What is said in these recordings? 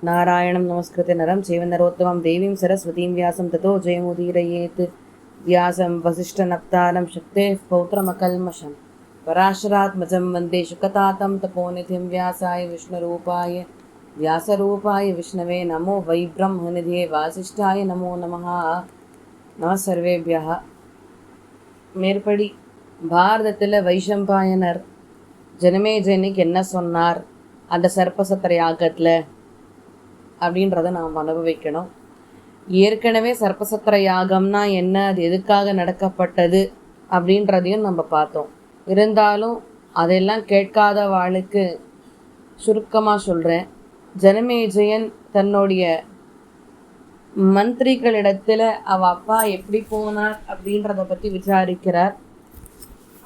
नारायणं नमस्कृत्य नरं चैव नरोत्तमं देवीं सरस्वतीं व्यासं ततो जयमुदीरयेत् व्यासं वसिष्ठनप्तारं शक्तेः पौत्रमकल्मषं पराशरात्मजं वन्दे शुकतातं तपोनिधिं व्यासाय विष्णुरूपाय व्यासरूपाय विष्णवे नमो वै ब्रह्मनिधये वासिष्ठाय नमो नमः सर्वेभ्यः மேற்படி பாரதத்தில் வைஷம்பாயனர் ஜனமேஜனுக்கு என்ன சொன்னார் அந்த சர்ப்பசத்திர யாகத்தில் அப்படின்றத நாம் அனுபவிக்கணும். ஏற்கனவே சர்ப்பசத்திர யாகம்னா என்ன, அது எதுக்காக நடக்கப்பட்டது அப்படின்றதையும் நம்ம பார்த்தோம். இருந்தாலும் அதெல்லாம் கேட்காத வாளுக்கு சுருக்கமாக சொல்கிறேன். ஜனமேஜயன் தன்னுடைய மந்திரிகளிடத்தில் அப்பா எப்படி போனார் அப்படின்றத பற்றி விசாரிக்கிறார்.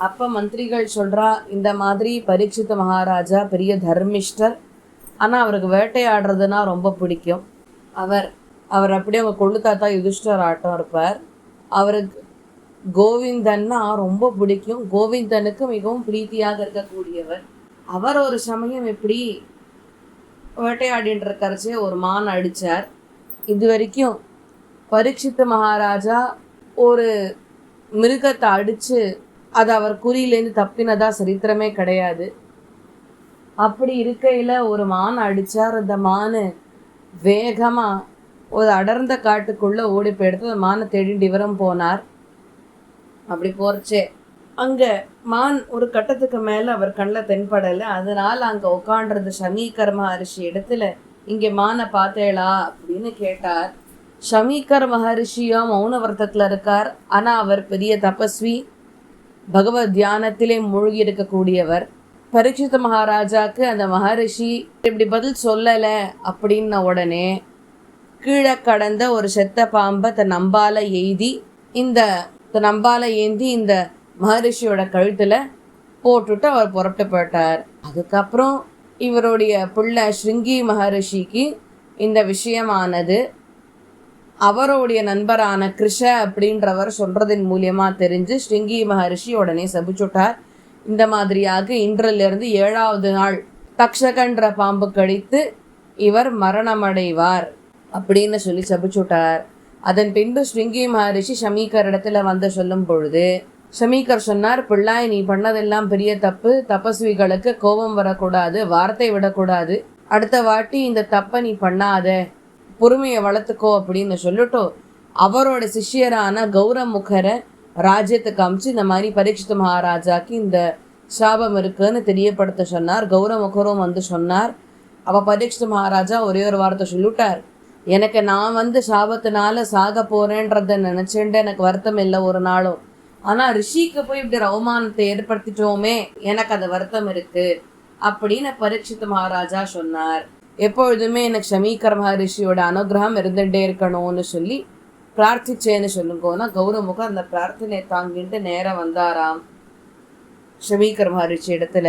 அப்போ மந்திரிகள் சொல்கிறா, இந்த மாதிரி பரீட்சித்த மகாராஜா பெரிய தர்மிஷ்டர், ஆனால் அவருக்கு வேட்டையாடுறதுனா ரொம்ப பிடிக்கும். அவர் அப்படியே அவங்க கொள்ளு தாத்தா யுதிஷ்டர் ஆட்டம் இருப்பார். அவருக்கு கோவிந்தன்னா ரொம்ப பிடிக்கும். கோவிந்தனுக்கு மிகவும் பிரீத்தியாக இருக்கக்கூடியவர். அவர் ஒரு சமயம் எப்படி வேட்டையாடின்ற கரைச்சே ஒரு மான் அடித்தார். இது வரைக்கும் பரீட்சித்த மகாராஜா ஒரு மிருகத்தை அடித்து அது அவர் குறியிலேருந்து தப்பினதா சரித்திரமே கிடையாது. அப்படி இருக்கையில் ஒரு மான் அடித்தார். அந்த மான் வேகமாக ஒரு அடர்ந்த காட்டுக்குள்ளே ஓடி போயிடுத்து. அந்த மானை தேடிட்டு இவரும் போனார். அப்படி போகிறச்சே அங்கே மான் ஒரு கட்டத்துக்கு மேலே அவர் கண்ணில் தென்படலை. அதனால் அங்கே உட்காண்றது ஷமீகர் மகரிஷி இடத்துல, இங்கே மானை பார்த்தேளா அப்படின்னு கேட்டார். ஷமீகர் மகரிஷியா மௌன விரதத்தில் இருக்கார். ஆனால் அவர் பெரிய தபஸ்வி, பகவத் தியானத்திலே மூழ்கி இருக்கக்கூடியவர். பரீட்சித்த மகாராஜாவுக்கு அந்த மகரிஷி இப்படி பதில் சொல்லலை அப்படின்ன உடனே கீழே கடந்த ஒரு செத்த பாம்பை தன் நம்பால ஏந்தி இந்த மகரிஷியோட கழுத்தில் போட்டுட்டு அவர் புறப்பட்டு போயிட்டார். அதுக்கப்புறம் இவருடைய பிள்ளை ஸ்ருங்கி மகரிஷிக்கு இந்த விஷயமானது அவருடைய நண்பரான கிருஷ அப்படின்றவர் சொல்றதன் மூலியமாக தெரிஞ்சு ஸ்ருங்கி மகரிஷி உடனே சபிச்சுட்டார். இந்த மாதிரியாக இன்றிலிருந்து 7வது நாள் தக்ஷகன்ற பாம்பு கடித்து இவர் மரணமடைவார் அப்படின்னு சொல்லி சபிச்சுட்டார். அதன் பின்பு ஸ்ருங்கி மகரிஷி ஷமீகர் இடத்துல வந்து சொல்லும் பொழுது ஷமீகர் சொன்னார், பிள்ளாய் நீ பண்ணதெல்லாம் பெரிய தப்பு. தபஸ்விகளுக்கு கோபம் வரக்கூடாது, வார்த்தை விடக்கூடாது. அடுத்த வாட்டி இந்த தப்பை நீ பண்ணாத, பொறுமையை வளர்த்துக்கோ அப்படின்னு சொல்லிட்டோ அவரோட சிஷ்யரான கௌரமுகரை ராஜ்யத்துக்கு அமிச்சு இந்த மாதிரி பரீட்சித்த மகாராஜாக்கு இந்த சாபம் இருக்குன்னு தெரியப்படுத்த சொன்னார். கௌரமுகரும் வந்து சொன்னார். அப்போ பரீட்சித்த மகாராஜா ஒரே ஒரு வார்த்தை சொல்லிவிட்டார், எனக்கு நான் வந்து சாபத்தினால சாக போறேன்றத நினைச்சுட்டு எனக்கு வருத்தம் இல்லை ஒரு நாளும். ஆனால் ரிஷிக்கு போய் இப்படி அவமானத்தை ஏற்படுத்திட்டோமே, எனக்கு அந்த வருத்தம் இருக்கு அப்படின்னு பரீட்சித்த மகாராஜா சொன்னார். எப்பொழுதுமே எனக்கு ஷமீகர் மகரிஷியோட அனுகிரகம் இருந்துகிட்டே இருக்கணும்னு சொல்லி பிரார்த்திச்சேன்னு சொல்லுங்கோன்னா கௌரமுகம் அந்த பிரார்த்தனை தாங்கிட்டு நேரம் வந்தாராம் ஷமீகர் மகரிஷி இடத்துல.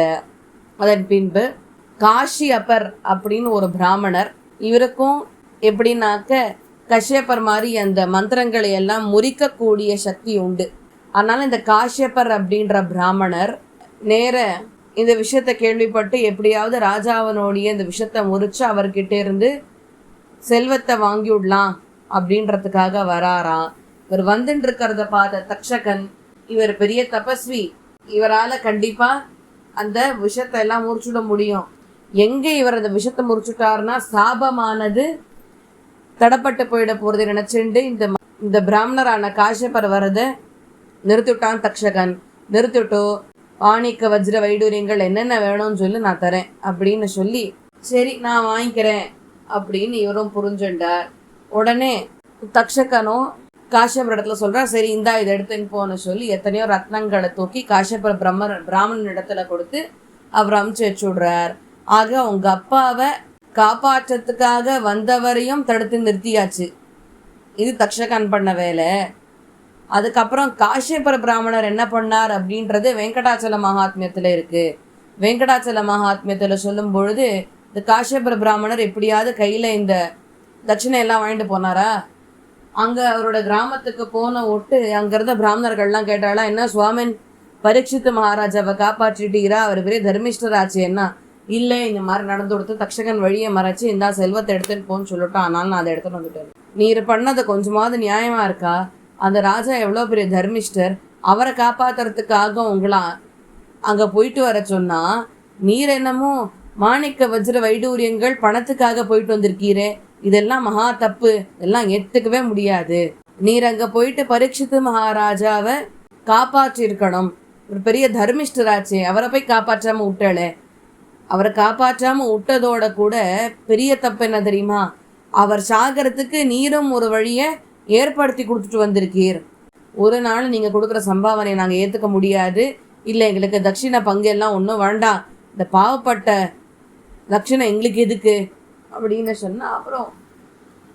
அதன் பின்பு காஷி அப்பர் அப்படின்னு ஒரு பிராமணர், இவருக்கும் எப்படின்னாக்க கஷ்யப்பர் மாதிரி அந்த மந்திரங்களை எல்லாம் முறிக்கக்கூடிய சக்தி உண்டு. அதனால இந்த காஷ்யப்பர் அப்படின்ற பிராமணர் நேர இந்த விஷயத்தை கேள்விப்பட்டு எப்படியாவது ராஜாவனுடைய இந்த விஷயத்தை முறிச்சு அவர்கிட்ட இருந்து செல்வத்தை வாங்கி விடலாம் அப்படின்றதுக்காக வராராம். இவர் வந்துட்டு இருக்கிறத பார்த்த தக்ஷகன், இவர் பெரிய தபஸ்வி, இவரால் கண்டிப்பா அந்த விஷயத்தை எல்லாம் முறிச்சுட முடியும். எங்க இவர் அந்த விஷயத்தை முறிச்சுட்டாருன்னா சாபமானது தடப்பட்டு போயிட போறது நினைச்சுண்டு இந்த பிராமணரான காஷ்யப்பர் வரதை நிறுத்திவிட்டான் தக்ஷகன். நிறுத்திவிட்டோ ஆணிக்க வஜ்ர வைடூரியங்கள் என்னென்ன வேணும்னு சொல்லி நான் தரேன் அப்படின்னு சொல்லி, சரி நான் வாங்கிக்கிறேன் அப்படின்னு இவரும் புரிஞ்சுட்டார். உடனே தக்ஷகனும் காஷ்யப்பர் இடத்துல சொல்கிறார், சரி இந்தா இதை எடுத்துன்னு போன்னு சொல்லி எத்தனையோ ரத்னங்களை தூக்கி காஷ்யப்பர் பிராமணன் இடத்துல கொடுத்து அவர் அமுச்சு வச்சு விடுறார். ஆக உங்க அப்பாவை காப்பாற்றத்துக்காக வந்தவரையும் தடுத்து நிறுத்தியாச்சு. இது தக்ஷகன் பண்ண வேலை. அதுக்கப்புறம் காஷ்யப்பர பிராமணர் என்ன பண்ணார் அப்படின்றது வெங்கடாச்சல மகாத்மியத்தில் இருக்குது. வெங்கடாச்சல மகாத்மியத்தில் சொல்லும் பொழுது இந்த காஷ்யப்பர பிராமணர் எப்படியாவது கையில் இந்த தட்சிணையெல்லாம் வாங்கிட்டு போனாரா. அங்கே அவரோட கிராமத்துக்கு போன விட்டு அங்கே இருந்த பிராமணர்கள்லாம் கேட்டாலாம், என்ன சுவாமின் பரீட்சித்த மகாராஜாவை காப்பாற்றிட்டீரா, அவர் பெரிய தர்மிஷ்டராச்சு, என்ன இல்லை இந்த மாதிரி நடந்து கொடுத்து தக்ஷகன் வழியை மறைச்சு இந்த செல்வத்தை எடுத்துன்னு போன்னு சொல்லிட்டோம், ஆனாலும் நான் அதை எடுத்துன்னு வந்துட்டேன். நீர் பண்ணது கொஞ்சமாவது நியாயமா இருக்கா? அந்த ராஜா எவ்வளோ பெரிய தர்மிஷ்டர், அவரை காப்பாத்துறதுக்காக உங்களா அங்கே போயிட்டு வர சொன்னா நீர் என்னமோ மாணிக்க வஜ்ர வைடூரியங்கள் பணத்துக்காக போயிட்டு வந்திருக்கீரே, இதெல்லாம் மகா தப்பு, இதெல்லாம் ஏற்றுக்கவே முடியாது. நீர் அங்கே போயிட்டு பரீட்சித்து மகாராஜாவை காப்பாற்றிருக்கணும், ஒரு பெரிய தர்மிஷ்டராச்சே, அவரை போய் காப்பாற்றாம விட்டாளே. அவரை காப்பாற்றாம விட்டதோட கூட பெரிய தப்பு என்ன தெரியுமா? அவர் சாகரத்துக்கு நீரும் ஒரு வழியை ஏற்படுத்தி கொடுத்துட்டு வந்திருக்கீர். ஒரு நாள் நீங்கள் கொடுக்குற சம்பாவனையை நாங்கள் ஏற்றுக்க முடியாது, இல்லை எங்களுக்கு தட்சிண பங்கெல்லாம் ஒன்றும் வேண்டாம், இந்த பாவப்பட்ட தட்சிணை எங்களுக்கு எதுக்கு அப்படின்னு சொன்னால், அப்புறம்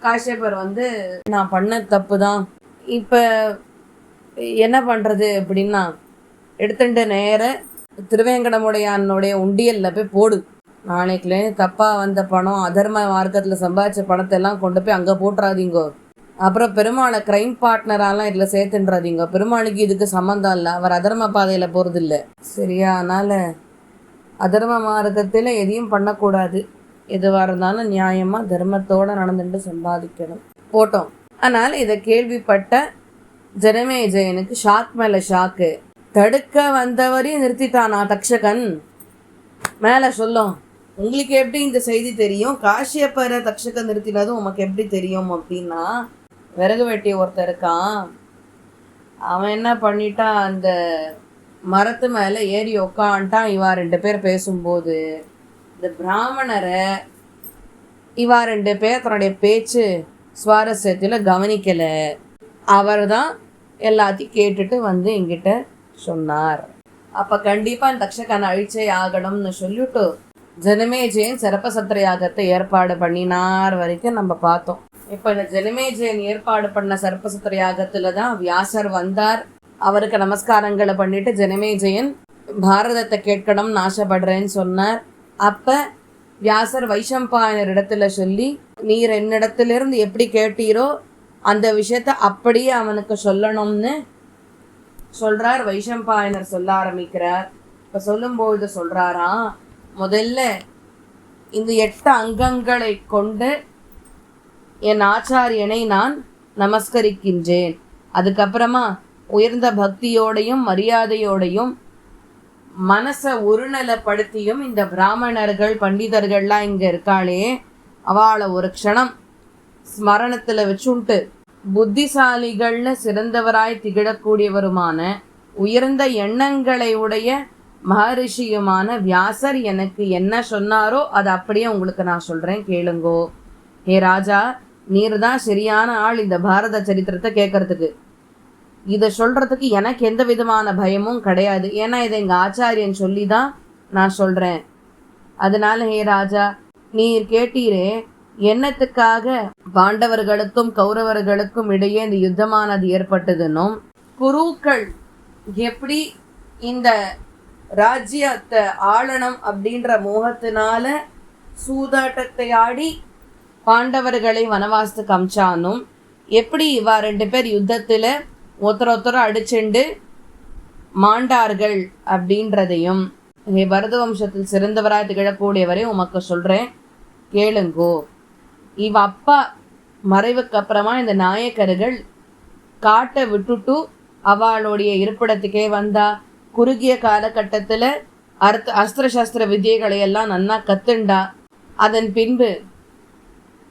காஷ்யபர் நான் பண்ண தப்பு தான், இப்போ என்ன பண்ணுறது அப்படின்னா எடுத்துட்டு நேர திருவேங்கடமுடையானுடைய உண்டியலில் போய் போடு. நாளைக்குலேருந்து தப்பாக வந்த பணம், அதர்ம மார்க்கத்தில் சம்பாதிச்ச பணத்தை எல்லாம் கொண்டு போய் அங்கே போட்டுறாதீங்கோ. அப்புறம் பெருமாளை க்ரைம் பார்ட்னராலாம் இதில் சேர்த்துன்றாதீங்க. பெருமாளுக்கு இதுக்கு சம்மந்தம் இல்லை, அவர் அதர்ம பாதையில் போகிறது இல்லை, சரியா? அதனால் அதர்ம மார்க்கத்தில் எதையும் பண்ணக்கூடாது, எதுவாக இருந்தாலும் நியாயமாக தர்மத்தோடு நடந்துட்டு சம்பாதிக்கணும். போட்டோம். அதனால் இதை கேள்விப்பட்ட ஜனமேஜயனுக்கு ஷாக் மேலே ஷாக்கு. தடுக்க வந்தவரையும் நிறுத்திட்டானா தக்ஷகன். மேலே சொல்லும், உங்களுக்கு எப்படி இந்த செய்தி தெரியும்? காஷ்யப்பரை தக்ஷகன் நிறுத்தினதும் உமக்கு எப்படி தெரியும் அப்படின்னா, விறகு வெட்டி ஒருத்தர் இருக்கான், அவன் என்ன பண்ணிட்டான், அந்த மரத்து மேலே ஏறி உக்காண்டான். இவா 2 பேர் பேசும்போது இந்த பிராமணரை இவா 2 பேர் தன்னுடைய பேச்சு சுவாரஸ்யத்தில் கவனிக்கலை. அவர் தான் எல்லாத்தையும் கேட்டுட்டு என்கிட்ட சொன்னார். அப்போ கண்டிப்பாக தக்ஷகனை அழிச்சே ஆகணும்னு சொல்லிவிட்டு ஜனமேஜயன் சர்ப்பசத்திர யாகத்தை ஏற்பாடு பண்ணினார் வரைக்கும் நம்ம பார்த்தோம். இப்போ இந்த ஜனமேஜயன் ஏற்பாடு பண்ண சர்ப்பசத்திர யாகத்தில் தான் வியாசர் வந்தார். அவருக்கு நமஸ்காரங்களை பண்ணிட்டு ஜனமேஜயன் பாரதத்தை கேட்கணும்னு ஆசைப்படுறேன்னு சொன்னார். அப்போ வியாசர் வைஷம்பாயனர் இடத்துல சொல்லி, நீர் என்னிடத்திலிருந்து எப்படி கேட்டீரோ அந்த விஷயத்த அப்படியே அவனுக்கு சொல்லணும்னு சொல்றார். வைஷம்பாயனர் சொல்ல ஆரம்பிக்கிறார். இப்போ சொல்லும்போது சொல்றாராம், முதல்ல இந்த 8 அங்கங்களை கொண்டு என் ஆச்சாரியனை நான் நமஸ்கரிக்கின்றேன். அதுக்கப்புறமா உயர்ந்த பக்தியோடையும் மரியாதையோடையும் மனசை ஒருநிலைப்படுத்தியும் இந்த பிராமணர்கள் பண்டிதர்கள்லாம் இங்கே இருக்காளே அவளை ஒரு க்ஷணம் ஸ்மரணத்தில் வச்சுட்டு புத்திசாலிகள்னு சிறந்தவராய் திகழக்கூடியவருமான உயர்ந்த எண்ணங்களை உடைய மகரிஷியுமான வியாசர் எனக்கு என்ன சொன்னாரோ அதை அப்படியே உங்களுக்கு நான் சொல்கிறேன், கேளுங்கோ. ஹே ராஜா, நீர் தான் சரியான ஆள் இந்த பாரத சரித்திரத்தை கேட்கறதுக்கு. இதை சொல்கிறதுக்கு எனக்கு எந்த விதமான பயமும் கிடையாது, ஏன்னா இதை எங்கள் ஆச்சாரியன் சொல்லி தான் நான் சொல்கிறேன். அதனால ஹே ராஜா, நீர் கேட்டீரே என்னத்துக்காக பாண்டவர்களுக்கும் கௌரவர்களுக்கும் இடையே இந்த யுத்தமானது ஏற்பட்டதுன்னும், குருக்கள் எப்படி இந்த ராஜ்யத்தை ஆளணும் அப்படின்ற மோகத்தினால சூதாட்டத்தை ஆடி பாண்டவர்களை வனவாசத்துக்கு அமிச்சானும், எப்படி இவா 2 பேர் யுத்தத்தில் ஒருத்தர அடிச்சுண்டு மாண்டார்கள் அப்படின்றதையும் பரத வம்சத்தில் சிறந்தவராய் திகழக்கூடியவரை உமக்கு சொல்கிறேன், கேளுங்கோ. இவ அப்பா மறைவுக்கு அப்புறமா இந்த நாயக்கர்கள் காட்டை விட்டுட்டு அவளுடைய இருப்பிடத்துக்கே வந்தா. குறுகிய காலகட்டத்தில் அஸ்திர சாஸ்திர வித்தியைகளை எல்லாம் நன்னா கத்துண்டா. அதன் பின்பு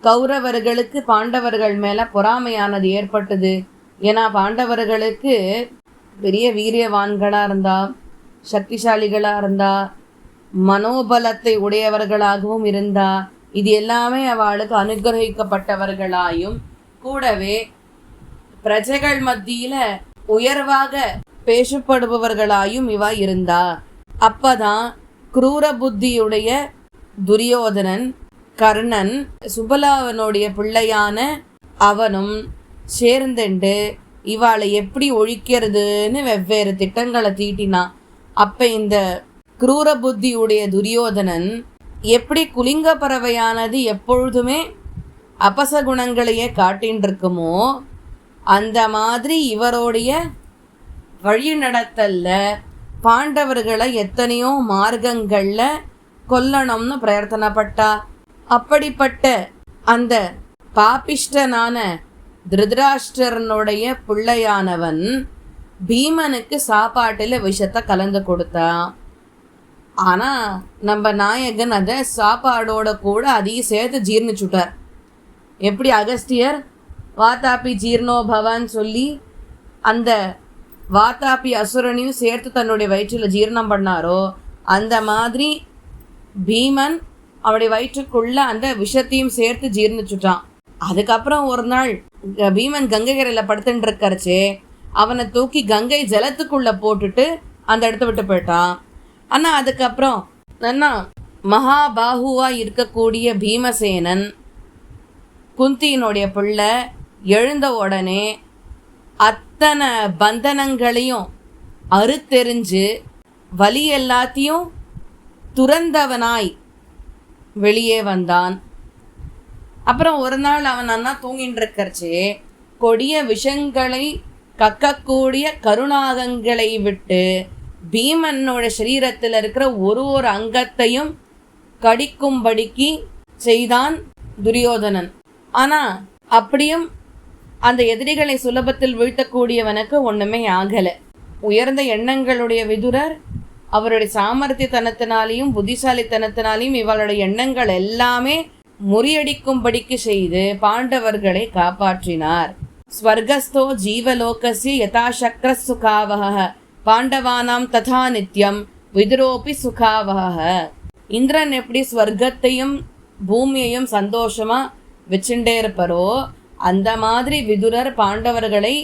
கௌரவர்களுக்கு பாண்டவர்கள் மேலே பொறாமையானது ஏற்பட்டது. ஏன்னா பாண்டவர்களுக்கு பெரிய வீரியவான்களாக இருந்தா, சக்திசாலிகளாக இருந்தா, மனோபலத்தை உடையவர்களாகவும் இருந்தா. இது எல்லாமே அவளுக்கு அனுகிரகிக்கப்பட்டவர்களாயும் கூடவே பிரஜைகள் மத்தியில் உயர்வாக பேசப்படுபவர்களாயும் இவ இருந்தா. அப்பதான் குரூர புத்தியுடைய துரியோதனன், கர்ணன், சுபலாவனுடைய பிள்ளையான அவனும் சேர்ந்துண்டு இவாளை எப்படி ஒழிக்கிறதுன்னு வெவ்வேறு திட்டங்களை தீட்டினான். அப்போ இந்த குரூர புத்தியுடைய துரியோதனன் எப்படி குலிங்க பறவையானது எப்பொழுதுமே அபசகுணங்களையே காட்டின்னு இருக்குமோ அந்த மாதிரி இவருடைய வழி நடத்தல்ல பாண்டவர்களை எத்தனையோ மார்க்கங்களில் கொல்லணும்னு பிரயத்தனப்பட்டா. அப்படிப்பட்ட அந்த பாபிஷ்டனான திருதராஷ்டிரனுடைய பிள்ளையானவன் பீமனுக்கு சாப்பாட்டில் விஷத்தை கலந்து கொடுத்தான். ஆனால் நம்ம நாயகன் அதை சாப்பாடோட கூட அதையும் சேர்த்து ஜீர்ணிச்சுட்டார். எப்படி அகஸ்தியர் வாதாபி ஜீர்ணோ பவான்னு சொல்லி அந்த வாதாபி அசுரனையும் சேர்த்து தன்னுடைய வயிற்றில் ஜீர்ணம் பண்ணாரோ, அந்த மாதிரி பீமன் அவனுடைய வயிற்றுக்குள்ள அந்த விஷத்தையும் சேர்த்து ஜீர்ணிச்சுட்டான். அதுக்கப்புறம் ஒரு நாள் பீமன் கங்கைகரையில் படுத்துட்டு இருக்கறச்சே அவனை தூக்கி கங்கை ஜலத்துக்குள்ளே போட்டுட்டு அந்த இடத்த விட்டு போயிட்டான். ஆனால் அதுக்கப்புறம் என்ன மகாபாகுவாக இருக்கக்கூடிய பீமசேனன் குந்தியினுடைய பிள்ளை எழுந்த உடனே அத்தனை பந்தனங்களையும் அறுத்தெறிஞ்சு வலி எல்லாத்தையும் துறந்தவனாய் வெளியே வந்தான். அப்புறம் ஒரு நாள் அவன் அண்ணா தூங்கிட்டு இருக்கறச்சே கொடிய விஷங்களை கக்கக்கூடிய கருணாகங்களை விட்டு பீமனோட சரீரத்தில் இருக்கிற ஒரு அங்கத்தையும் கடிக்கும்படிக்கு செய்தான் துரியோதனன். ஆனால் அப்படியும் அந்த எதிரிகளை சுலபத்தில் வீழ்த்தக்கூடியவனுக்கு ஒன்றுமே ஆகலை. உயர்ந்த எண்ணங்களுடைய விதுரர் அவருடைய சாமர்த்தியத்தனத்தினாலையும் புத்திசாலித்தனத்தினாலையும் இவளுடைய எண்ணங்கள் எல்லாமே முறியடிக்கும்படிக்கு செய்து பாண்டவர்களை காப்பாற்றினார். ஸ்வர்கஸ்தோ ஜீவலோகஸ்ய யதாசக்ர சுகாவஹ பாண்டவானாம் ததா நித்யம் விதுரோபி சுகாவஹ. இந்திரன் எப்படி ஸ்வர்க்கத்தையும் பூமியையும் சந்தோஷமா வச்சுட்டே இருப்பாரோ, அந்த மாதிரி விதுரர் பாண்டவர்களை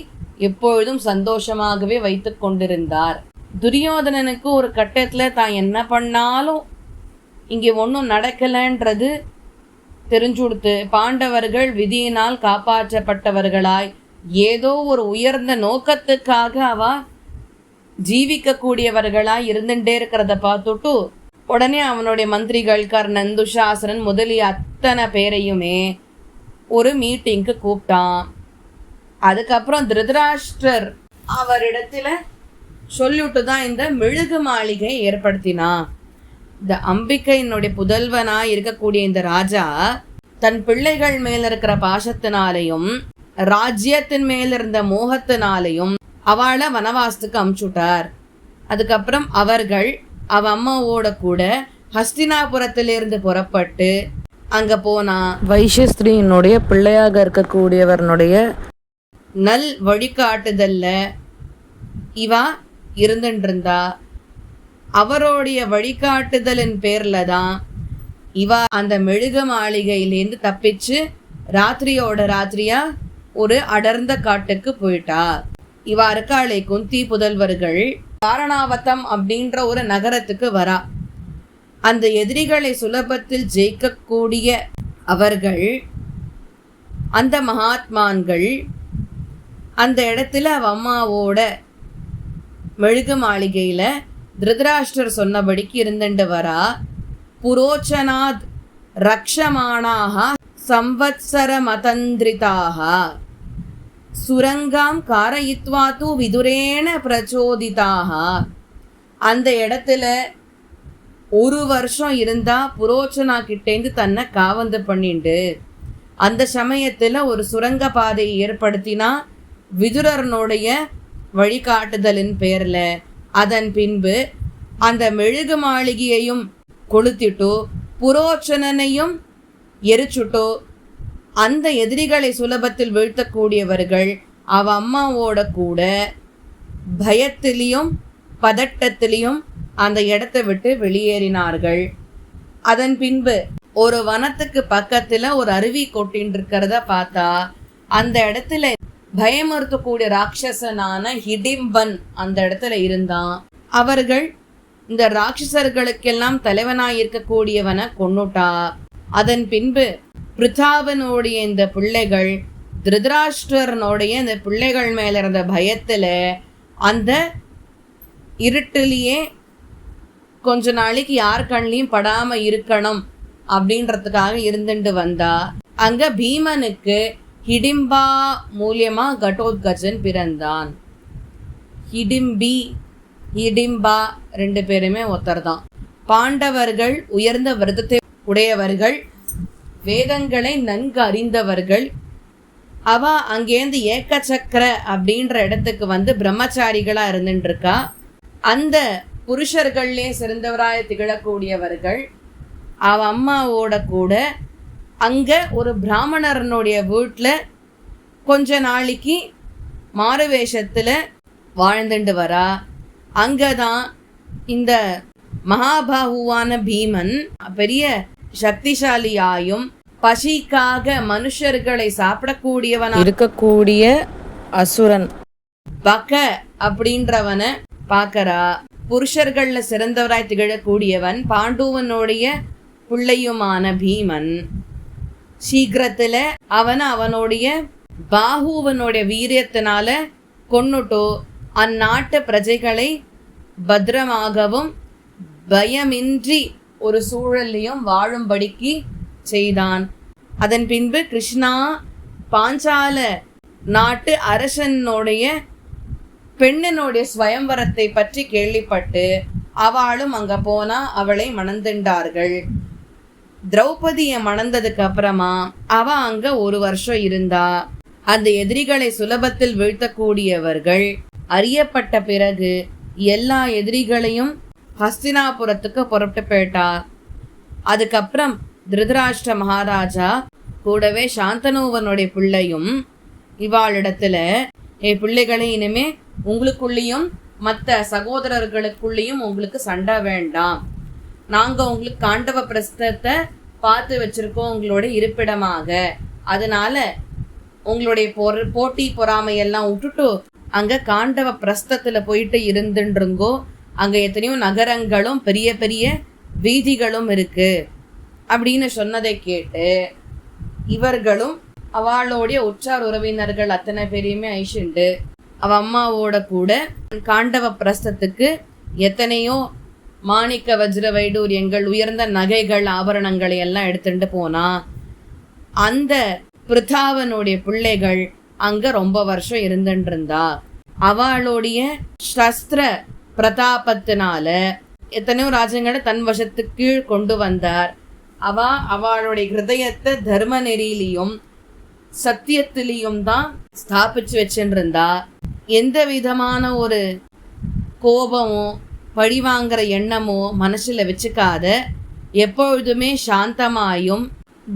எப்பொழுதும் சந்தோஷமாகவே வைத்து கொண்டிருந்தார். துரியோதனனுக்கு ஒரு கட்டத்தில் தான் என்ன பண்ணாலும் இங்கே ஒன்றும் நடக்கலைன்றது தெரிஞ்சுடுத்து பாண்டவர்கள் விதியினால் காப்பாற்றப்பட்டவர்களாய் ஏதோ ஒரு உயர்ந்த நோக்கத்துக்காக அவ ஜீவிக்கக்கூடியவர்களாய் இருந்துட்டே இருக்கிறத பார்த்துட்டு உடனே அவனுடைய மந்திரிகள் கர்ணன் துஷாசனன் முதலிய அத்தனை பேரையுமே ஒரு மீட்டிங்க்கு கூப்பிட்டான். அதுக்கப்புறம் திருதராஷ்டிரர் அவரிடத்துல சொல்லிவிட்டு தான் இந்த மெழுகு மாளிகை ஏற்படுத்தினான். இந்த அம்பிகையினுடைய புதல்வனாய் இருக்கக்கூடிய இந்த ராஜா தன் பிள்ளைகள் மேல இருக்கிற பாசத்தினாலையும் ராஜ்யத்தின் மேல இருந்த மோகத்தினாலையும் அவளை வனவாசத்துக்கு அமுச்சுட்டார். அதுக்கப்புறம் அவர்கள் அவ அம்மாவோட கூட ஹஸ்தினாபுரத்திலிருந்து புறப்பட்டு அங்க போனா வைஷ்யஸ்திரியினுடைய பிள்ளையாக இருக்கக்கூடியவனுடைய நல் வழிகாட்டுதல்ல இவா இருந்துருந்தா. அவருடைய வழிகாட்டுதலின் பேர்ல தான் இவா அந்த மெழுகு மாளிகையிலேருந்து தப்பிச்சு ராத்திரியோட ராத்திரியா ஒரு அடர்ந்த காட்டுக்கு போயிட்டா. இவா இருக்காளே குந்தி புதல்வர்கள் காரணாவத்தம் அப்படின்ற ஒரு நகரத்துக்கு வரா. அந்த எதிரிகளை சுலபத்தில் ஜெயிக்கக்கூடிய அவர்கள் அந்த மகாத்மான்கள் அந்த இடத்துல அவ அம்மாவோட மெழுகு மாளிகையில திருதராஷ்டிரர் சொன்னபடிக்கு இருந்துட்டு வரா. புரோச்சனாத் ரக்ஷமானாக சம்வத்சர மதந்திரிதாக சுரங்காம் காரயித்வா தூ விதுரேன பிரச்சோதிதாக. அந்த இடத்துல ஒரு வருஷம் இருந்தா புரோச்சனா கிட்டேந்து தன்னை காவந்து பண்ணிண்டு அந்த சமயத்தில் ஒரு சுரங்க பாதையை ஏற்படுத்தினா விதுரனுடைய வழிகாட்டுதலின் பேரில். அதன் பின்பு அந்த மெழுகு மாளிகையையும் கொளுத்திட்டோ புரோச்சனனையும் எரிச்சுட்டோ அந்த எதிரிகளை சுலபத்தில் வீழ்த்தக்கூடியவர்கள் அவ அம்மாவோட கூட பயத்திலையும் பதட்டத்திலையும் அந்த இடத்தை விட்டு வெளியேறினார்கள். அதன் பின்பு ஒரு வனத்துக்கு பக்கத்துல ஒரு அருவி கொட்டின்னு இருக்கிறத பார்த்தா அந்த இடத்துல பயமுறுத்தக்கூடிய ராட்சசனான ஹிடிம்பன் அந்த இடத்துல இருந்தான். அவர்கள் இந்த ராட்சசர்களுக்கெல்லாம் தலைவனாய் இருக்கக்கூடியவனை கொன்னுட்டா. அதன் பின்பு பிருத்தாவனுடைய இந்த பிள்ளைகள் திருதராஷ்டிரனுடைய இந்த பிள்ளைகள் மேல இருந்த பயத்துல அந்த இருட்டிலேயே கொஞ்ச நாளைக்கு யார் கண்ணிலையும் படாம இருக்கணும் அப்படின்றதுக்காக இருந்துட்டு வந்தா. அங்க பீமனுக்கு ஹிடிம்பா மூலியமா கடோத்கஜன் பிறந்தான். ஹிடிம்பா ரெண்டு பேருமே ஒருத்தர் தான். பாண்டவர்கள் உயர்ந்த விரதத்தை உடையவர்கள், வேதங்களை நன்கு அறிந்தவர்கள். அவ அங்கேருந்து ஏக்கச்சக்கர அப்படின்ற இடத்துக்கு பிரம்மச்சாரிகளா இருந்துட்டு இருக்கா. அந்த புருஷர்கள்லே சிறந்தவராய் திகழக்கூடியவர்கள். அவ அம்மாவோட கூட அங்க ஒரு பிராமணரனுடைய வீட்டில் கொஞ்ச நாளைக்கு மாறுவேஷத்துல வாழ்ந்துட்டு வரா. அங்கதான் இந்த மகாபாகுவான பீமன் பெரிய சக்திசாலியாயும் பசிக்காக மனுஷர்களை சாப்பிடக்கூடியவனா இருக்கக்கூடிய அசுரன் பக அப்படின்றவனை பார்க்கறா. புருஷர்கள்ல சிறந்தவராய் திகழக்கூடியவன் பாண்டுவனுடைய பிள்ளையுமான பீமன். சீக்கிரத்துல அவனுடைய பாகுவனுடைய வீரியத்தினால கொன்னுட்டோ அந்நாட்டு பிரஜைகளை பத்திரமாகவும் பயமின்றி ஒரு சூழலையும் வாழும்படிக்கு செய்தான். அதன் பின்பு கிருஷ்ணா பாஞ்சால நாட்டு அரசனுடைய பெண்ணினுடைய ஸ்வயம்வரத்தை பற்றி கேள்விப்பட்டு அவளும் அங்க போனா அவளை மணந்துண்டார்கள். திரௌபதியை மணந்ததுக்கு அப்புறமா அவ அங்க 1 வருஷம் இருந்தா. அந்த எதிரிகளை சுலபத்தில் வீழ்த்தக்கூடியவர்கள் அறியப்பட்ட பிறகு எல்லா எதிரிகளையும் ஹஸ்தினாபுரத்துக்கு புறப்பட்டு போயிட்டா. அதுக்கப்புறம் திருதராஷ்டிர மகாராஜா கூடவே சாந்தனுவனுடைய பிள்ளையும் இவாளிடத்துல, பிள்ளைகளை இனிமே உங்களுக்குள்ளேயும் மற்ற சகோதரர்களுக்குள்ளேயும் உங்களுக்கு சண்டை வேண்டாம், நாங்க உங்களுக்கு காண்டவ பிரஸ்தத்தை பார்த்து வச்சிருக்கோம் உங்களோட இருப்பிடமாக, அதனால உங்களுடைய போட்டி பொறாமையெல்லாம் விட்டுட்டு அங்க காண்டவ பிரஸ்தத்துல போயிட்டு இருந்துருங்கோ. அங்க எத்தனையோ நகரங்களும் பெரிய பெரிய வீதிகளும் இருக்கு அப்படின்னு சொன்னதை கேட்டு இவர்களும் அவளுடைய உற்றார் உறவினர்கள் அத்தனை பேரையுமே ஐஷுண்டு அவ அம்மாவோட கூட காண்டவ பிரஸ்தத்துக்கு எத்தனையோ மாணிக்க வஜ்ர வைடூரியங்கள் உயர்ந்த நகைகள் ஆபரணங்களை எல்லாம் எடுத்துட்டு போனா. அந்த பிருத்தாவனுடைய பிள்ளைகள் அங்க ரொம்ப வருஷம் இருந்துட்டு இருந்தா. அவளுடைய சஸ்திர பிரதாபத்தினால எத்தனையோ ராஜ்யங்களை தன் வசத்துக்கு கீழ் கொண்டு வந்தார். அவளுடைய ஹிருதயத்தை தர்ம நெறியிலையும் சத்தியத்திலையும் தான் ஸ்தாபிச்சு வச்சுருந்தா. எந்த விதமான ஒரு கோபமோ பழிவாங்கிற எண்ணமோ மனசுல வச்சுக்காத எப்பொழுதுமே சாந்தமாயும்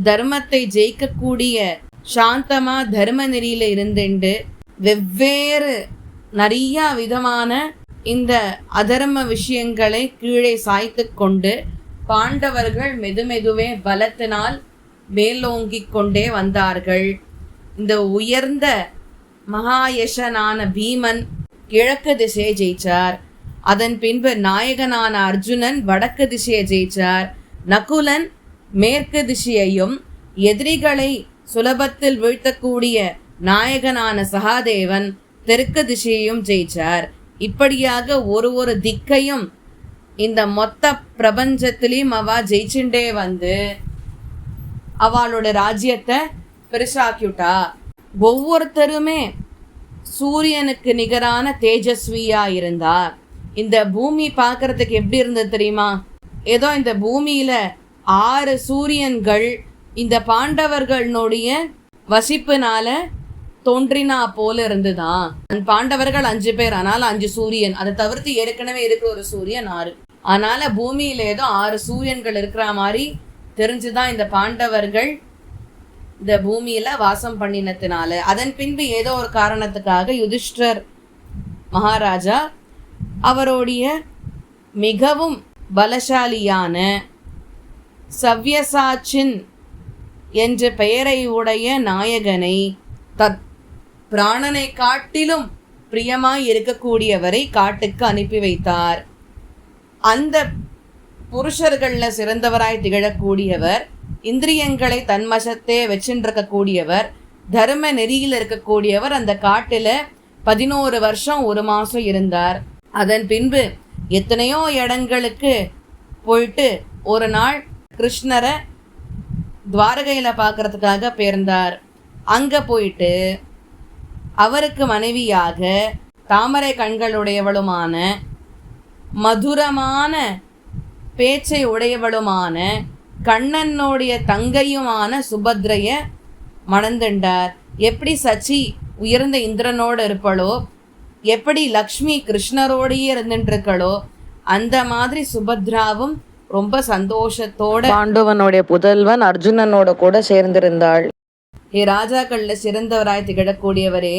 தர்மத்தை ஜெயிக்கக்கூடிய சாந்தமா தர்ம நெறியில இருந்துண்டு வெவ்வேறு நிறைய விதமான இந்த அதர்ம விஷயங்களை கீழே சாய்த்து கொண்டு பாண்டவர்கள் மெதுமெதுவே பலத்தினால் மேலோங்கிக் கொண்டே வந்தார்கள். இந்த உயர்ந்த மகாயசனான பீமன் கிழக்கு திசையை ஜெயிச்சார். அதன் பின்பு நாயகனான அர்ஜுனன் வடக்கு திசையை ஜெயிச்சார். நகுலன் மேற்கு திசையையும் எதிரிகளை சுலபத்தில் வீழ்த்தக்கூடிய நாயகனான சகாதேவன் தெற்கு திசையையும் ஜெயிச்சார். இப்படியாக ஒரு திக்கையும் இந்த மொத்த பிரபஞ்சத்திலையும் அவ ஜெயிச்சுட்டே அவளோட ராஜ்யத்தை பெருசாக்கிவிட்டா. ஒவ்வொருத்தருமே சூரியனுக்கு நிகரான தேஜஸ்வியா இருந்தா. இந்த பூமி பார்க்கறதுக்கு எப்படி இருந்தது தெரியுமா? ஏதோ இந்த பூமியில 6 சூரியன்கள் இந்த பாண்டவர்களுடைய வசிப்புனால தோன்றினா போல இருந்துதான். பாண்டவர்கள் 5 பேர், ஆனால் 5 சூரியன். அதை தவிர்த்து ஏற்கனவே இருக்கிற ஒரு சூரியன் 6. அதனால பூமியில ஏதோ 6 சூரியன்கள் இருக்கிற மாதிரி தெரிஞ்சுதான் இந்த பாண்டவர்கள் இந்த பூமியில வாசம் பண்ணினத்தினால. அதன் பின்பு ஏதோ ஒரு காரணத்துக்காக யுதிஷ்டர் மகாராஜா அவருடைய மிகவும் பலசாலியான சவ்யசாச்சின் என்ற பெயரை உடைய நாயகனை பிராணனை காட்டிலும் பிரியமாய் இருக்கக்கூடியவரை காட்டுக்கு அனுப்பி வைத்தார். அந்த புருஷர்கள்ல சிறந்தவராய் திகழக்கூடியவர், இந்திரியங்களை தன்வசத்தே வச்சுருக்கக்கூடியவர், தர்ம நெறியில் இருக்கக்கூடியவர் அந்த காட்டுல 11 வருஷம் 1 மாசம் இருந்தார். அதன் பின்பு எத்தனையோ இடங்களுக்கு போயிட்டு ஒரு நாள் கிருஷ்ணரை துவாரகையில பார்க்கறதுக்காக போயிருந்தார். அங்க போயிட்டு அவருக்கு மனைவியாக தாமரை கண்களுடையவளுமான மதுரமான பேச்சை உடையவளுமான கண்ணனுடைய தங்கையுமான சுபத்ரைய மணந்துண்டார். எப்படி சச்சி உயர்ந்த இந்திரனோடு இருப்பளோ, எப்படி லக்ஷ்மி கிருஷ்ணரோடையே இருந்துட்டுருக்களோ, அந்த மாதிரி சுபத்ராவும் ரொம்ப சந்தோஷத்தோட பாண்டவனுடைய புதல்வன் அர்ஜுனனோட கூட சேர்ந்திருந்தாள். ராஜாக்கள்ல சிறந்தவராய் திகழக்கூடியவரே,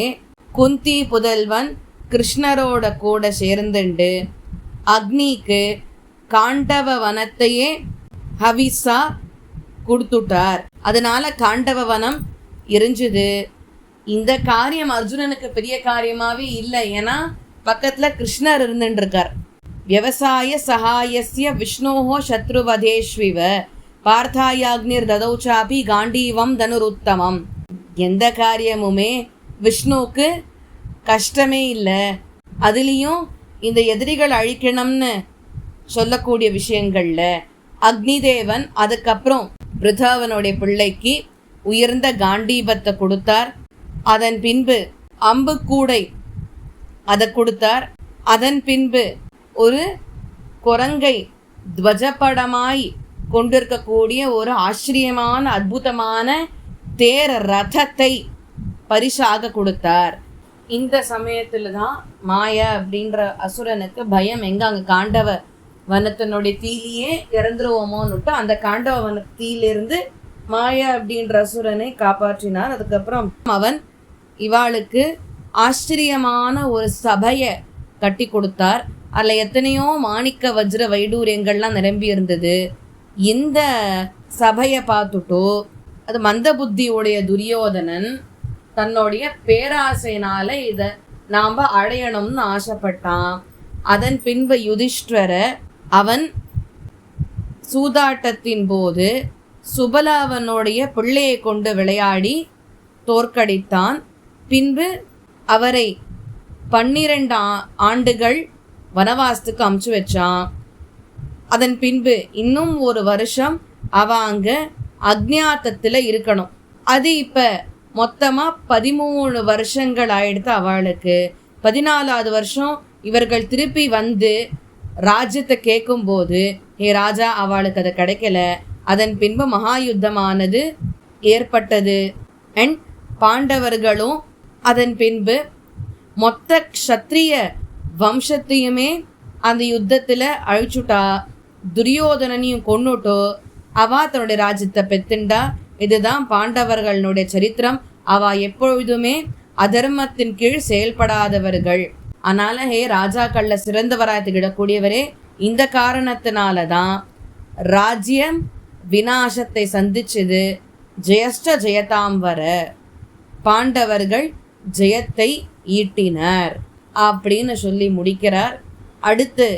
குந்தி புதல்வன் கிருஷ்ணரோட கூட சேர்ந்துண்டு அக்னிக்கு காண்டவ வனத்தையே ஹவிஸா கொடுத்துட்டார். அதனால காண்டவ வனம் எரிஞ்சுது. இந்த காரியம் அர்ஜுனனுக்கு பெரிய காரியமாவே இல்லை. ஏன்னா பக்கத்துல கிருஷ்ணர் இருந்துட்டு இருக்கார். விவசாய சகாயஸ்ய விஷ்ணோஹோ சத்ருவதேஷ்விவ பார்த்தாயாக்னிர் ததௌச்சாபி காண்டீவம் தனுருத்தமம். எந்த காரியமுமே விஷ்ணுவுக்கு கஷ்டமே இல்லை. அதுலேயும் இந்த எதிரிகள் அழிக்கணும்னு சொல்லக்கூடிய விஷயங்கள்ல அக்னிதேவன் அதுக்கப்புறம் பிருதாவனுடைய பிள்ளைக்கு உயர்ந்த காண்டீபத்தை கொடுத்தார். அதன் பின்பு அம்பு கூடை அதை கொடுத்தார். அதன் பின்பு ஒரு குரங்கை துவஜப்படமாய் கொண்டிருக்கக்கூடிய ஒரு ஆச்சரியமான அற்புதமான தேர் ரதத்தை பரிசாக கொடுத்தார். இந்த சமயத்துல தான் மாயா அப்படின்ற அசுரனுக்கு பயம், எங்க அங்க காண்டவ வனத்தினுடைய தீலியே இறந்துருவோமோன்னுட்டு அந்த காண்டவ வன தீலிருந்து மாயா அப்படின்ற அசுரனை காப்பாற்றினார். அதுக்கப்புறம் அவன் இவாளுக்கு ஆச்சரியமான ஒரு சபையை கட்டி கொடுத்தார். அதில் எத்தனையோ மாணிக்க வஜ்ர வைடூரியங்கள்லாம் நிரம்பி இருந்தது. இந்த சபையை பார்த்துட்டோ அது மந்த புத்தியுடைய துரியோதனன் தன்னுடைய பேராசையினால இதை நாம் அடையணும்னு ஆசைப்பட்டான். அதன் பின்பு யுதிஷ்டர அவன் சூதாட்டத்தின் போது சுபலாவனுடைய பிள்ளையை கொண்டு விளையாடி தோற்கடித்தான். பின்பு அவரை 12 ஆண்டுகள் வனவாசத்துக்கு அமுச்சு வச்சான். அதன் பின்பு இன்னும் ஒரு வருஷம் அவ அங்க அக்ஞாத்தத்தில் இருக்கணும். அது இப்போ மொத்தமாக 13 வருஷங்கள் ஆயிடுத்து அவளுக்கு. 14வது வருஷம் இவர்கள் திருப்பி வந்து ராஜ்யத்தை கேட்கும்போது ராஜா அவளுக்கு அது கிடைக்கல. அதன் பின்பு மகா யுத்தமானது ஏற்பட்டது. அண்ட் பாண்டவர்களும் அதன் பின்பு மொத்த க்ஷத்ரிய வம்சத்தையுமே அந்த யுத்தத்தில் அழிச்சுட்டா. துரியோதனனையும் கொன்னுட்டோ அவ தன்னுடைய ராஜ்யத்தை பெத்துண்டா. இதுதான் பாண்டவர்களுடைய சரித்திரம். அவ எப்பொழுதுமே அதர்மத்தின் கீழ் செயல்படாதவர்கள். அதனால ராஜாக்கள்ல சிறந்தவராய் திகழக்கூடியவரே, இந்த காரணத்தினால தான் ராஜ்யம் விநாசத்தை சந்திச்சது. ஜெயஷ்ட ஜெயதாம் வர பாண்டவர்கள் ஜெயத்தை ஈட்டினர் அப்படின்னு சொல்லி முடிக்கிறார். அடுத்து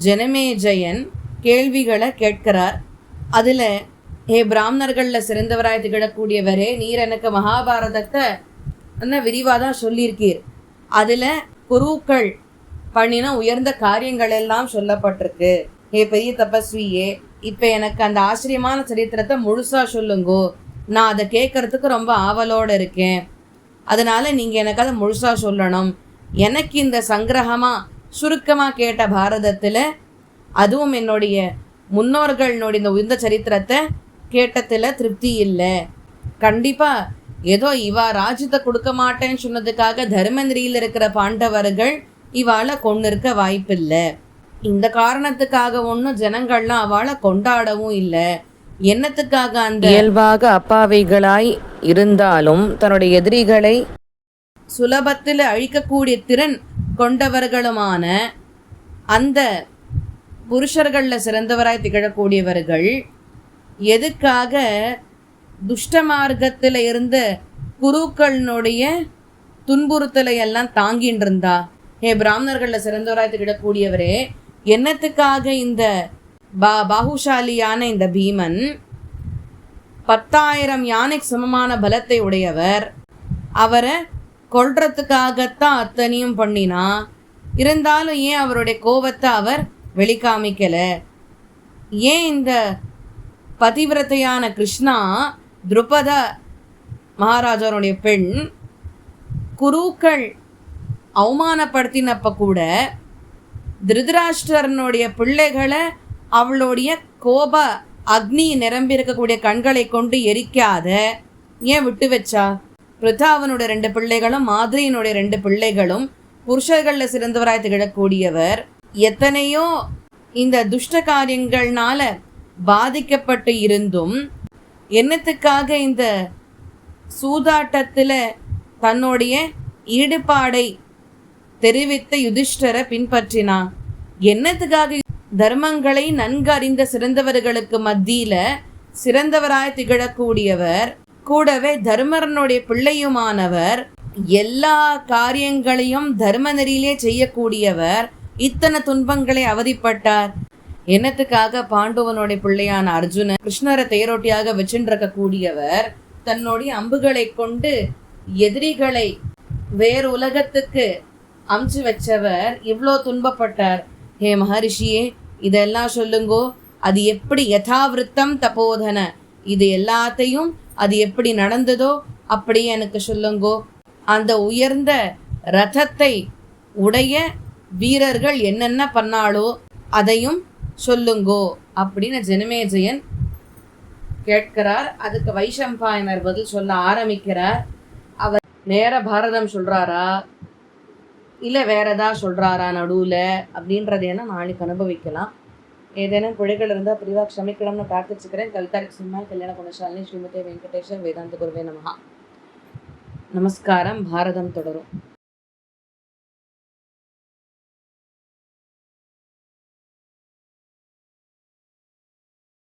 ஜனமேஜயன் கேள்விகளை கேட்கிறார். அதில் பிராமணர்களில் சிறந்தவராய் திகழக்கூடியவரே, நீர் எனக்கு மகாபாரதத்தை விரிவாக தான் சொல்லியிருக்கீர். அதில் குருக்கள் பண்ணின உயர்ந்த காரியங்கள் எல்லாம் சொல்லப்பட்டிருக்கு. பெரிய தபஸ்வியே, இப்போ எனக்கு அந்த ஆச்சரியமான சரித்திரத்தை முழுசாக சொல்லுங்கோ. நான் அதை கேட்கறதுக்கு ரொம்ப ஆவலோடு இருக்கேன். அதனால் நீங்கள் எனக்கு அதை முழுசாக சொல்லணும். எனக்கு இந்த சங்கிரகமாக சுருக்கமாக கேட்ட பாரதத்தில், அதுவும் என்னுடைய முன்னோர்களுடைய இந்த உயர்ந்த சரித்திரத்தை கேட்டதில் திருப்தி இல்லை. கண்டிப்பாக ஏதோ இவா ராஜ்யத்தை கொடுக்க மாட்டேன்னு சொன்னதுக்காக தர்மநெறியில் இருக்கிற பாண்டவர்கள் இவாளை கொண்டு இருக்க வாய்ப்பில்லை. இந்த காரணத்துக்காக ஒன்றும் ஜனங்கள்லாம் அவளை கொண்டாடவும் இல்லை. என்னத்துக்காக அந்த இயல்பாக அப்பாவிகளாய் இருந்தாலும் தன்னுடைய எதிரிகளை சுலபத்தில் அழிக்கக்கூடிய திறன் கொண்டவர்களுமான அந்த புருஷர்களில் சிறந்தவராய் திகழக்கூடியவர்கள் எதுக்காக துஷ்ட மார்க்கத்தில் இருந்த குருக்களினுடைய துன்புறுத்தலை எல்லாம் தாங்கின்னு இருந்தா? பிராமணர்களில் சிறந்தவராய் திகழக்கூடியவரே, என்னத்துக்காக இந்த பாகுசாலியான இந்த பீமன் 10,000 யானைக்கு சமமான பலத்தை உடையவர், அவரை கொல்றதுக்காகத்தான் அத்தனையும் பண்ணினா. இருந்தாலும் ஏன் அவருடைய கோபத்தை அவர் வெளிக்காமிக்கலை? ஏன் இந்த பதிவிரத்தையான கிருஷ்ணா, துருபத மகாராஜாவுடைய பெண், குருக்கள் அவமானப்படுத்தினப்ப கூட திருதராஷ்டிரனுடைய பிள்ளைகளை அவளுடைய கோப அக்னி நிரம்பி இருக்கக்கூடிய கண்களை கொண்டு எரிக்காத ஏன் விட்டு வச்சா? பிருதாவனுடைய 2 பிள்ளைகளும் மாதிரியினுடைய 2 பிள்ளைகளும் புருஷர்களில் சிறந்தவராய் திகழக்கூடியவர். எத்தனையோ இந்த துஷ்ட காரியங்கள்னால பாதிக்கப்பட்டு இருந்தும் என்னத்துக்காக இந்த சூதாட்டத்தில் தன்னுடைய ஈடுபாடை தெரிவித்த யுதிஷ்டரை பின்பற்றினா? என்னத்துக்காக தர்மங்களை நன்கு அறிந்த சிறந்தவர்களுக்கு மத்தியில சிறந்தவராய் திகழக்கூடியவர், கூடவே தர்மரனுடைய பிள்ளையுமானவர், எல்லா காரியங்களையும் தர்ம நெறியிலே செய்யக்கூடியவர், இத்தனை துன்பங்களை அவதிப்பட்டார்? என்னத்துக்காக பாண்டவனுடைய பிள்ளையான அர்ஜுனன் கிருஷ்ணரை தேரோட்டியாக வச்சுருக்க கூடியவர் தன்னுடைய அம்புகளை கொண்டு எதிரிகளை வேறு உலகத்துக்கு அமுச்சு வச்சவர் இவ்வளோ துன்பப்பட்டார்? ஹே மகரிஷியே, இதெல்லாம் சொல்லுங்கோ. அது எப்படி யதாவிருத்தம் தபோதன, இது எல்லாத்தையும் அது எப்படி நடந்ததோ அப்படியே எனக்கு சொல்லுங்கோ. அந்த உயர்ந்த ரதத்தை உடைய வீரர்கள் என்னென்ன பண்ணாலோ அதையும் சொல்லுங்கோ அப்படின்னு ஜனமேஜயன் கேட்கிறார். அதுக்கு வைஷம்பாயனர் பதில் சொல்ல ஆரம்பிக்கிறார். அவர் நேர பாரதம் சொல்றாரா இல்லை வேற ஏதாவது சொல்றாரா நடுவில் அப்படின்றதையென்னா நாளைக்கு அனுபவிக்கலாம். ஏதேனும் பிழைகள் இருந்தால் பிரிவாக க்ஷமிக்கணும்னு பிரார்த்திச்சுக்கிறேன். கவிதாரிக் சிம்மா கல்யாண குணசாலினி ஸ்ரீமதி வெங்கடேஷன் வேதாந்த குருவே நமஹா. நமஸ்காரம். பாரதம் தொடரும்.